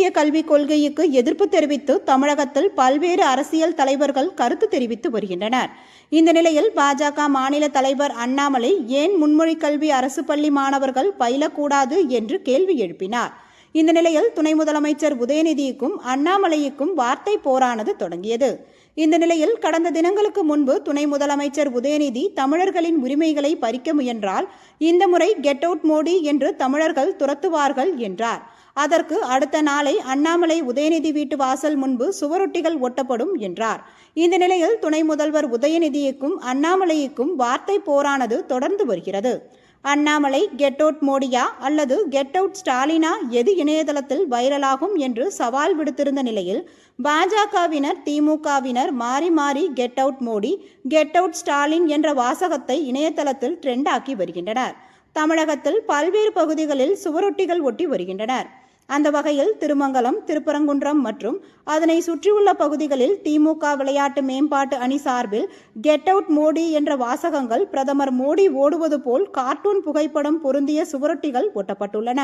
புதிய கல்விக் கொள்கைக்கு எதிர்ப்பு தெரிவித்து தமிழகத்தில் பல்வேறு அரசியல் தலைவர்கள் கருத்து தெரிவித்து வருகின்றனர். இந்த நிலையில் பாஜக மாநில தலைவர் அண்ணாமலை ஏன் முன்மொழி கல்வி அரசு பள்ளி மாணவர்கள் பயிலக்கூடாது என்று கேள்வி எழுப்பினார். இந்த நிலையில் துணை முதலமைச்சர் உதயநிதிக்கும் அண்ணாமலைக்கும் வார்த்தை போரானது தொடங்கியது. இந்த நிலையில் கடந்த தினங்களுக்கு முன்பு துணை முதலமைச்சர் உதயநிதி தமிழர்களின் உரிமைகளை பறிக்க முயன்றால் இந்த முறை கெட் அவுட் மோடி என்று தமிழர்கள் துரத்துவார்கள் என்றார். அதற்கு அடுத்த நாளை அண்ணாமலை உதயநிதி வீட்டு வாசல் முன்பு சுவரொட்டிகள் ஒட்டப்படும் என்றார். இந்த நிலையில் துணை முதல்வர் உதயநிதிக்கும் அண்ணாமலைக்கும் வார்த்தை போரானது தொடர்ந்து வருகிறது. அண்ணாமலை கெட் அவுட் மோடியா அல்லது கெட் அவுட் ஸ்டாலினா எது இணையதளத்தில் வைரலாகும் என்று சவால் விடுத்திருந்த நிலையில் பாஜகவினர் திமுகவினர் மாறி மாறி get out Modi get out Stalin என்ற வாசகத்தை இணையதளத்தில் ட்ரெண்ட் ஆக்கி வருகின்றனர். தமிழகத்தில் பல்வேறு பகுதிகளில் சுவரொட்டிகள் ஒட்டி வருகின்றனர். அந்த வகையில் திருமங்கலம், திருப்பரங்குன்றம் மற்றும் அதனை சுற்றியுள்ள பகுதிகளில் திமுக விளையாட்டு மேம்பாட்டு அணி சார்பில் கெட் அவுட் மோடி என்ற வாசகங்கள் பிரதமர் மோடி ஓடுவது போல் கார்ட்டூன் புகைப்படம் பொருந்திய சுவரொட்டிகள் ஒட்டப்பட்டுள்ளன.